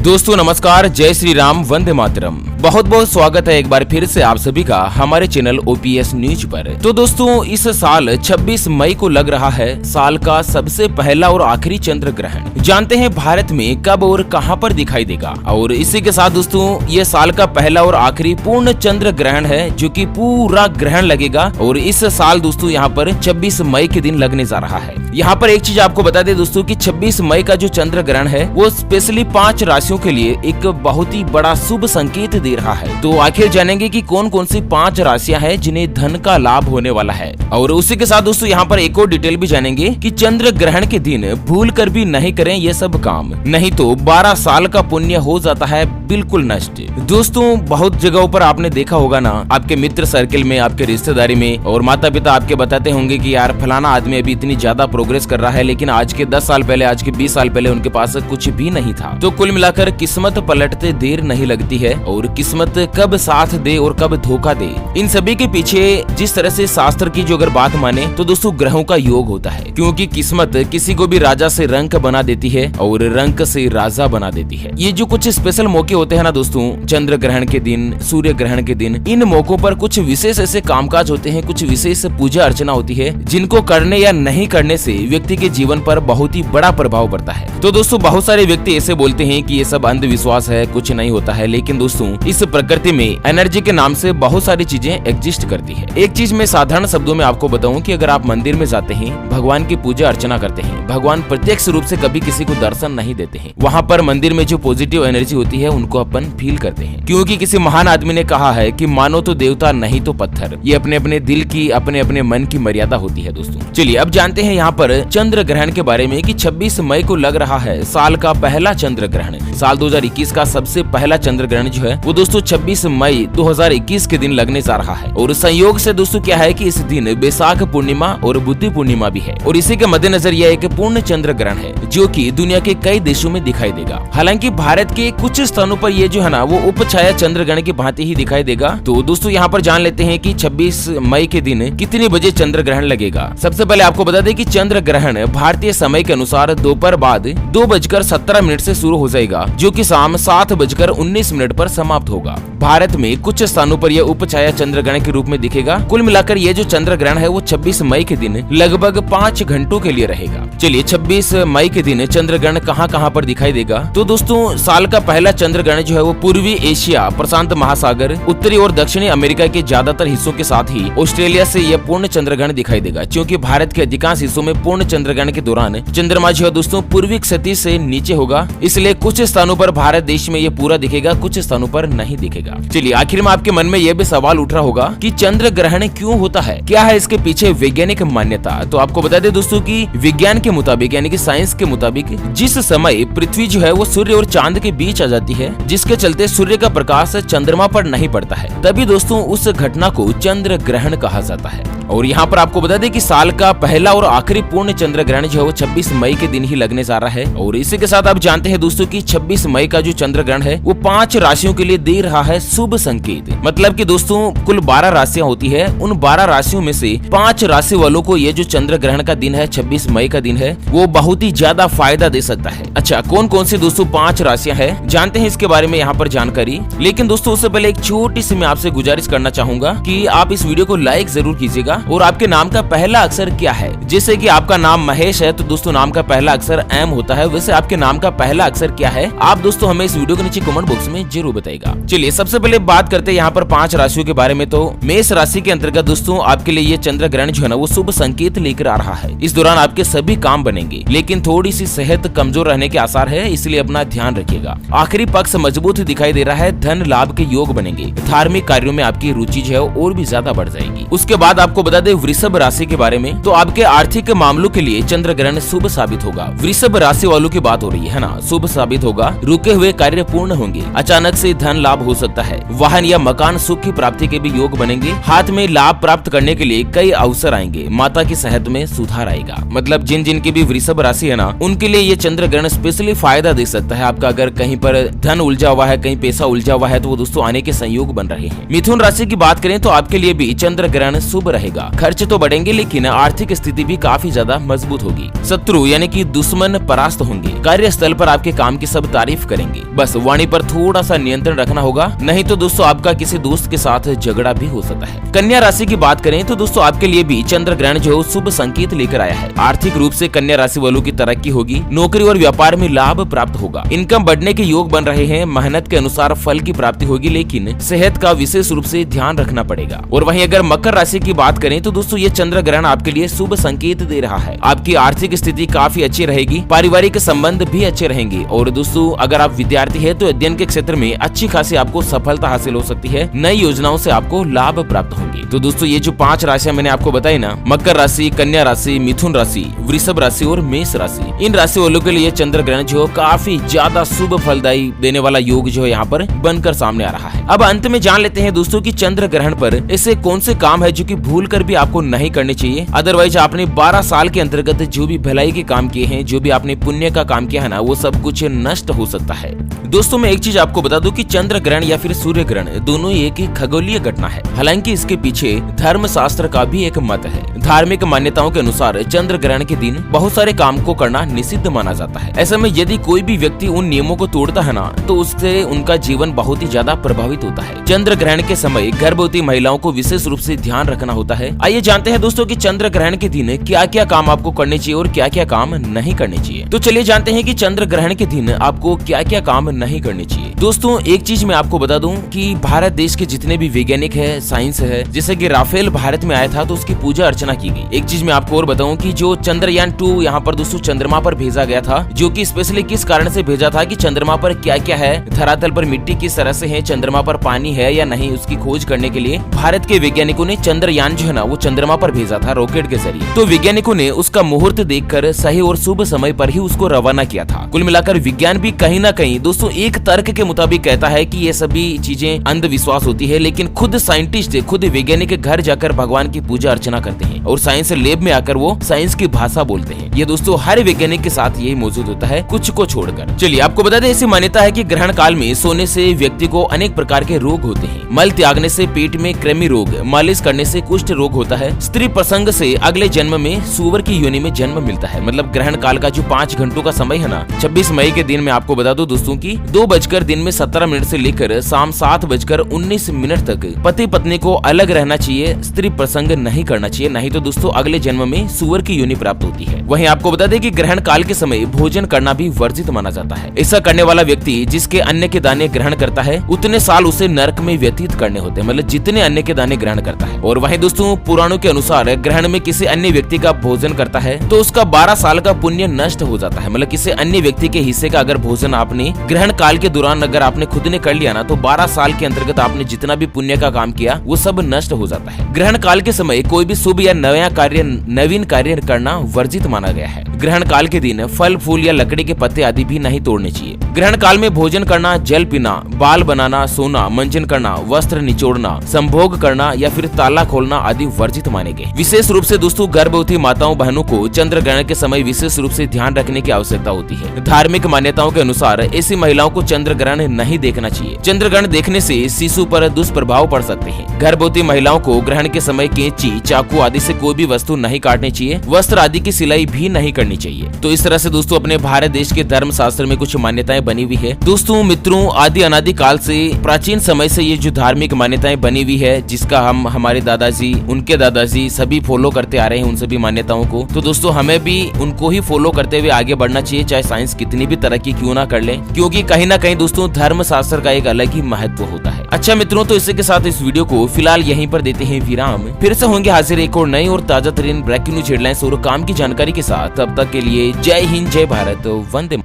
दोस्तों नमस्कार, जय श्री राम, वंदे मातरम। बहुत बहुत स्वागत है एक बार फिर से आप सभी का हमारे चैनल ओपीएस न्यूज पर। तो दोस्तों इस साल 26 मई को लग रहा है साल का सबसे पहला और आखिरी चंद्र ग्रहण। जानते हैं भारत में कब और कहां पर दिखाई देगा। और इसी के साथ दोस्तों ये साल का पहला और आखिरी पूर्ण चंद्र ग्रहण है जो कि पूरा ग्रहण लगेगा। और इस साल दोस्तों यहाँ पर 26 मई के दिन लगने जा रहा है। यहाँ पर एक चीज आपको बता दें दोस्तों कि 26 मई का जो चंद्र ग्रहण है वो स्पेशली 5 राशियों के लिए एक बहुत ही बड़ा शुभ संकेत दे रहा है। तो आखिर जानेंगे कि कौन कौन सी 5 राशियां हैं जिन्हें धन का लाभ होने वाला है। और उसी के साथ दोस्तों यहाँ पर एक और डिटेल भी जानेंगे कि चंद्र ग्रहण के दिन भूल कर भी नहीं करें ये सब काम, नहीं तो 12 साल का पुण्य हो जाता है बिल्कुल नष्ट। दोस्तों बहुत जगहों पर आपने देखा होगा ना, आपके मित्र सर्किल में, आपके रिश्तेदारी में, और माता पिता आपके बताते होंगे कि यार फलाना आदमी अभी इतनी ज्यादा प्रोग्रेस कर रहा है, लेकिन आज के 10 साल पहले, आज के 20 साल पहले उनके पास कुछ भी नहीं था। तो कुल मिलाकर किस्मत पलटते देर नहीं लगती है, और किस्मत कब साथ दे और कब धोखा दे, इन सभी के पीछे जिस तरह से शास्त्र की जो अगर बात माने तो दोस्तों ग्रहों का योग होता है। क्योंकि किस्मत किसी को भी राजा से रंक बना देती है और रंक से राजा बना देती है। ये जो कुछ स्पेशल मौके होते हैं ना दोस्तों, चंद्र ग्रहण के दिन, सूर्य ग्रहण के दिन, इन मौकों पर कुछ विशेष ऐसे कामकाज होते हैं, कुछ विशेष पूजा अर्चना होती है जिनको करने या नहीं करने से व्यक्ति के जीवन पर बहुत ही बड़ा प्रभाव पड़ता है। तो दोस्तों बहुत सारे व्यक्ति ऐसे बोलते हैं कि ये सब अंधविश्वास है, कुछ नहीं होता है, लेकिन दोस्तों इस प्रकृति में एनर्जी के नाम से बहुत सारी चीजें एग्जिस्ट करती है। एक चीज मैं साधारण शब्दों में आपको बताऊं कि अगर आप मंदिर में जाते हैं, भगवान की पूजा अर्चना करते हैं, भगवान प्रत्यक्ष रूप से कभी किसी को दर्शन नहीं देते हैं, वहाँ पर मंदिर में जो पॉजिटिव एनर्जी होती है उनको अपन फील करते हैं। क्योंकि किसी महान आदमी ने कहा है कि मानो तो देवता नहीं तो पत्थर। ये अपने अपने दिल की, अपने अपने मन की मर्यादा होती है दोस्तों। चलिए अब जानते हैं यहाँ पर चंद्र ग्रहण के बारे में कि 26 मई को लग रहा है साल का पहला चंद्र ग्रहण। साल 2021 का सबसे पहला चंद्र ग्रहण जो है वो दोस्तों 26 मई 2021 के दिन लगने जा रहा है। और संयोग से दोस्तों क्या है कि इस दिन बैसाख पूर्णिमा और बुद्धि पूर्णिमा भी है। और इसी के मद्देनजर यह एक पूर्ण चंद्र ग्रहण है जो कि दुनिया के कई देशों में दिखाई देगा। हालांकि भारत के कुछ स्थानों पर ये जो है ना वो उपछाया चंद्र ग्रहण की भांति ही दिखाई देगा। तो दोस्तों यहाँ पर जान लेते हैं कि 26 मई के दिन कितने बजे चंद्र ग्रहण लगेगा। सबसे पहले आपको बता दें कि चंद्र ग्रहण भारतीय समय के अनुसार दोपहर बाद 2:17 से शुरू हो जाएगा, जो कि शाम 7:19 पर समाप्त होगा। भारत में कुछ स्थानों पर यह उपछाया चंद्र ग्रहण के रूप में दिखेगा। कुल मिलाकर ये जो चंद्र ग्रहण है वो 26 मई के दिन लगभग 5 घंटों के लिए रहेगा। चलिए 26 मई के दिन चंद्र ग्रहण कहां पर दिखाई देगा। तो दोस्तों साल का पहला चंद्र ग्रहण जो है वो पूर्वी एशिया, प्रशांत महासागर, उत्तरी और दक्षिणी अमेरिका के ज्यादातर हिस्सों के साथ ही ऑस्ट्रेलिया से यह पूर्ण चंद्र ग्रहण दिखाई देगा। क्योंकि भारत के अधिकांश हिस्सों में पूर्ण चंद्र ग्रहण के दौरान चंद्रमा जो है दोस्तों पूर्वी क्षितिज से नीचे होगा, इसलिए कुछ स्थानों पर भारत देश में ये पूरा दिखेगा, कुछ स्थानों पर नहीं दिखेगा। चलिए आखिर में आपके मन में यह भी सवाल उठ रहा होगा कि चंद्र ग्रहण क्यों होता है, क्या है इसके पीछे वैज्ञानिक मान्यता। तो आपको बता दें दोस्तों कि विज्ञान के मुताबिक यानी कि साइंस के मुताबिक जिस समय पृथ्वी जो है वो सूर्य और चांद के बीच आ जाती है, जिसके चलते सूर्य का प्रकाश चंद्रमा पर नहीं पड़ता है, तभी दोस्तों उस घटना को चंद्र ग्रहण कहा जाता है। और यहाँ पर आपको बता दें कि साल का पहला और आखिरी पूर्ण चंद्र ग्रहण जो है वो 26 मई के दिन ही लगने जा रहा है। और इसी के साथ आप जानते हैं दोस्तों कि 26 मई का जो चंद्र ग्रहण है वो 5 राशियों के लिए दे रहा है शुभ संकेत। मतलब कि दोस्तों कुल 12 राशियां होती है, उन 12 राशियों में से 5 राशि वालों को ये जो चंद्र ग्रहण का दिन है 26 मई का दिन है वो बहुत ही ज्यादा फायदा दे सकता है। अच्छा कौन कौन सी दोस्तों 5 राशियां हैं, जानते हैं इसके बारे में यहाँ पर जानकारी। लेकिन दोस्तों उससे पहले एक छोटी सी मैं आपसे गुजारिश करना चाहूंगा कि आप इस वीडियो को लाइक जरूर कीजिएगा। और आपके नाम का पहला अक्षर क्या है, जैसे कि आपका नाम महेश है तो दोस्तों नाम का पहला अक्षर एम होता है, वैसे आपके नाम का पहला अक्षर क्या है आप दोस्तों हमें इस वीडियो के नीचे कमेंट बॉक्स में जरूर बताइएगा। चलिए सबसे पहले बात करते हैं यहाँ पर 5 राशियों के बारे में। तो मेष राशि के अंतर्गत दोस्तों आपके लिए ये चंद्र ग्रहण जो है ना वो शुभ संकेत लेकर आ रहा है। इस दौरान आपके सभी काम बनेंगे, लेकिन थोड़ी सी सेहत कमजोर रहने के आसार है, इसलिए अपना ध्यान रखिएगा। आखिरी पक्ष मजबूत दिखाई दे रहा है, धन लाभ के योग बनेंगे, धार्मिक कार्यों में आपकी रुचि जो है और भी ज्यादा बढ़ जाएगी। उसके बाद आपको बता दें वृषभ राशि के बारे में। तो आपके आर्थिक मामलों के लिए चंद्र ग्रहण शुभ साबित होगा। वृषभ राशि वालों की बात हो रही है ना, शुभ साबित होगा, रुके हुए कार्य पूर्ण होंगे, अचानक से धन लाभ हो सकता है, वाहन या मकान सुख की प्राप्ति के भी योग बनेंगे, हाथ में लाभ प्राप्त करने के लिए कई अवसर आएंगे, माता की सेहत में सुधार आएगा। मतलब जिन जिन की भी वृषभ राशि है ना उनके लिए ये चंद्र ग्रहण स्पेशली फायदा दे सकता है। आपका अगर कहीं पर धन उलझा हुआ है, कहीं पैसा उलझा हुआ है तो वो दोस्तों आने के संयोग बन रहे हैं। मिथुन राशि की बात करें तो आपके लिए भी चंद्र ग्रहण शुभ रहेगा। बढ़ेगा। खर्च तो बढ़ेंगे लेकिन आर्थिक स्थिति भी काफी ज्यादा मजबूत होगी। शत्रु यानी कि दुश्मन परास्त होंगे। कार्यस्थल पर आपके काम की सब तारीफ करेंगे। बस वाणी पर थोड़ा सा नियंत्रण रखना होगा, नहीं तो दोस्तों आपका किसी दोस्त के साथ झगड़ा भी हो सकता है। कन्या राशि की बात करें तो दोस्तों आपके लिए भी चंद्र ग्रहण जो शुभ संकेत लेकर आया है। आर्थिक रूप से कन्या राशि वालों की तरक्की होगी। नौकरी और व्यापार में लाभ प्राप्त होगा। इनकम बढ़ने के योग बन रहे हैं। मेहनत के अनुसार फल की प्राप्ति होगी, लेकिन सेहत का विशेष रूप से ध्यान रखना पड़ेगा। और वहीं अगर मकर राशि की बात करें तो दोस्तों ये चंद्र ग्रहण आपके लिए शुभ संकेत दे रहा है। आपकी आर्थिक स्थिति काफी अच्छी रहेगी। पारिवारिक संबंध भी अच्छे रहेंगे। और दोस्तों अगर आप विद्यार्थी है तो अध्ययन के क्षेत्र में अच्छी खासी आपको सफलता हासिल हो सकती है। नई योजनाओं से आपको लाभ प्राप्त होंगे। तो दोस्तों ये जो 5 राशियां मैंने आपको बताई ना, मकर राशि, कन्या राशि, मिथुन राशि, वृषभ राशि और मेष राशि, इन राशि वालों के लिए चंद्र ग्रहण जो काफी ज्यादा शुभ फलदायी देने वाला योग जो है यहाँ पर बनकर सामने आ रहा है। अब अंत में जान लेते हैं दोस्तों कि चंद्र ग्रहण पर ऐसे कौन से काम है जो कि भूल कर भी आपको नहीं करने चाहिए। अदरवाइज आपने 12 साल के अंतर्गत जो भी भलाई के काम किए हैं, जो भी आपने पुण्य का काम किया है ना, वो सब कुछ नष्ट हो सकता है। दोस्तों मैं एक चीज आपको बता दूं कि चंद्र ग्रहण या फिर सूर्य ग्रहण दोनों एक ही खगोलीय घटना है। हालांकि इसके पीछे धर्म शास्त्र का भी एक मत है। धार्मिक मान्यताओं के अनुसार चंद्र ग्रहण के दिन बहुत सारे काम को करना निषिद्ध माना जाता है। ऐसे में यदि कोई भी व्यक्ति उन नियमों को तोड़ता है ना, तो उससे उनका जीवन बहुत ही ज्यादा प्रभावित होता है। चंद्र ग्रहण के समय गर्भवती महिलाओं को विशेष रूप से ध्यान रखना होता है। आइए जानते हैं दोस्तों कि चंद्र ग्रहण के दिन क्या क्या काम आपको करने चाहिए और क्या क्या काम नहीं करने चाहिए। तो चलिए जानते हैं कि चंद्र ग्रहण के दिन आपको क्या क्या काम नहीं करने चाहिए। दोस्तों एक चीज मैं आपको बता दूं कि भारत देश के जितने भी वैज्ञानिक है, साइंस है, जैसे कि राफेल भारत में आया था तो उसकी पूजा अर्चना की गई। एक चीज मैं आपको और बताऊं कि जो चंद्रयान 2 यहाँ पर दोस्तों चंद्रमा पर भेजा गया था, जो कि स्पेशली किस कारण से भेजा था कि चंद्रमा पर क्या क्या है, धरातल पर मिट्टी किस तरह से है, चंद्रमा पर पानी है या नहीं, उसकी खोज करने के लिए भारत के वैज्ञानिकों ने चंद्रयान जो है ना वो चंद्रमा पर भेजा था रॉकेट के जरिए। तो वैज्ञानिकों ने उसका मुहूर्त देखकर सही और शुभ समय पर ही उसको रवाना किया था। कुल मिलाकर विज्ञान भी कहीं ना कहीं दोस्तों एक तर्क के मुताबिक कहता है कि ये सभी चीजें अंधविश्वास होती है, लेकिन खुद साइंटिस्ट, खुद वैज्ञानिक घर जाकर भगवान की पूजा अर्चना करते हैं और साइंस लैब में आकर वो साइंस की भाषा बोलते हैं। ये दोस्तों हर वैज्ञानिक के साथ यही मौजूद होता है, कुछ को छोड़कर। चलिए आपको बता दें, ऐसी मान्यता है कि ग्रहण काल में सोने से व्यक्ति को अनेक प्रकार के रोग होते हैं। मल त्यागने से पेट में कृमि रोग, मालिश करने से कुष्ठ रोग होता है, स्त्री प्रसंग से अगले जन्म में सुअर की योनि में जन्म मिलता है। मतलब ग्रहण काल का जो 5 घंटों का समय है ना, 26 मई के दिन में आपको बता दो दोस्तों की 2:17 से लेकर शाम 7:19 तक पति पत्नी को अलग रहना चाहिए, स्त्री प्रसंग नहीं करना चाहिए, नहीं तो दोस्तों अगले जन्म में सुअर की योनि प्राप्त होती है। वहीं आपको बता दें कि ग्रहण काल के समय भोजन करना भी वर्जित माना जाता है। ऐसा करने वाला व्यक्ति जिसके अन्न के दाने ग्रहण करता है उतने साल उसे नरक में व्यतीत करने होते हैं, मतलब जितने अन्न के दाने ग्रहण करता है। और वहीं दोस्तों पुराणों के अनुसार ग्रहण में किसी अन्य व्यक्ति का भोजन करता है तो उसका 12 साल का पुण्य नष्ट हो जाता है। मतलब किसी अन्य व्यक्ति के हिस्से का अगर भोजन आपने ग्रहण काल के दौरान अगर आपने खुद ने कर लिया ना, तो 12 साल के अंतर्गत आपने जितना भी पुण्य का काम किया वो सब नष्ट हो जाता है। ग्रहण काल के समय कोई भी शुभ या नवीन कार्य करना वर्जित माना गया है। ग्रहण काल के दिन फल फूल या लकड़ी के पत्ते आदि भी नहीं तोड़ने चाहिए। ग्रहण काल में भोजन करना, जल पीना, बाल बनाना, सोना, मंजन करना, वस्त्र निचोड़ना, संभोग करना या फिर ताला खोलना आदि वर्जित माने गए। विशेष रूप से दोस्तों गर्भवती माताओं बहनों को चंद्र ग्रहण के समय विशेष रूप से ध्यान रखने की आवश्यकता होती है। धार्मिक मान्यताओं के अनुसार ऐसी महिलाओं को चंद्र ग्रहण नहीं देखना चाहिए। चंद्र ग्रहण देखने से शिशु पर दुष्प्रभाव पड़ सकते हैं। गर्भवती महिलाओं को ग्रहण के समय कैंची, चाकू आदि से कोई भी वस्तु नहीं काटनी चाहिए। वस्त्र आदि की सिलाई भी नहीं करनी चाहिए। तो इस तरह से दोस्तों अपने भारत देश के धर्म शास्त्र में कुछ मान्यताएं बनी हुई है। दोस्तों मित्रों आदि अनादि काल से प्राचीन समय से ये जो धार्मिक मान्यताएं बनी हुई है, जिसका हम हमारे दादाजी, उनके दादाजी सभी फॉलो करते आ रहे हैं उन सभी मान्यताओं को, तो दोस्तों हमें भी उनको ही फॉलो करते हुए आगे बढ़ना चाहिए, चाहे साइंस कितनी भी तरक्की क्यों ना कर ले, क्योंकि कहीं ना कहीं दोस्तों धर्म शास्त्र का एक अलग ही महत्व होता है। अच्छा मित्रों, तो इसी के साथ इस वीडियो को फिलहाल यहीं पर देते हैं विराम। फिर से होंगे हाजिर एक और नई और ताजा तरीन ब्रेकिंग न्यूज हेडलाइंस और काम की जानकारी के साथ। तब तक के लिए जय हिंद, जय भारत, वंदे।